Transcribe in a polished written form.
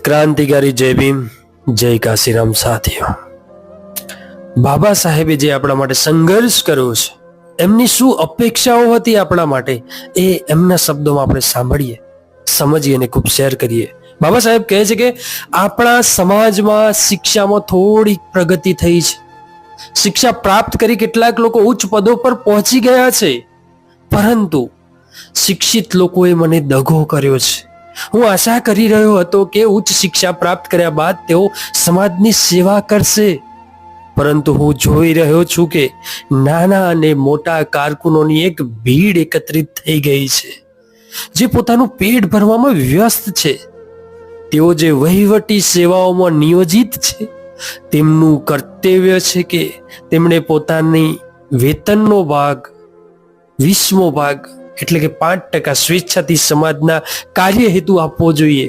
ક્રાંતિકારી જય ભીમ, જય કાશીરામ સાથીઓ. બાબા સાહેબે જે આપણા માટે સંઘર્ષ કર્યો છે, એમની શું અપેક્ષાઓ હતી આપણા માટે, એ એમના શબ્દોમાં આપણે સાંભળીએ, સમજીએ અને ખૂબ શેર કરીએ. બાબા સાહેબ કહે છે કે આપણા સમાજમાં શિક્ષામાં થોડી પ્રગતિ થઈ છે. શિક્ષા પ્રાપ્ત કરી કેટલાક લોકો ઉચ્ચ પદો પર પહોંચી ગયા છે, પરંતુ શિક્ષિત લોકોએ મને દગો કર્યો છે. હું આશા કરી રહ્યો હતો કે ઉચ્ચ શિક્ષા પ્રાપ્ત કર્યા બાદ તેઓ સમાજની સેવા કરશે, પરંતુ હું જોઈ રહ્યો છું કે નાના અને મોટા કારકુનોની એક ભીડ એકત્રિત થઈ ગઈ છે, જે પોતાનું પેટ ભરવામાં વ્યસ્ત છે. તેઓ જે વહીવટી સેવાઓમાં નિયોજિત છે, તેમનું કર્તવ્ય છે કે તેમણે પોતાની વેતનનો ભાગ 20મો ભાગ એટલે કે 5% સ્વેચ્છાથી સમાજના કાર્ય હેતુ આપવો જોઈએ.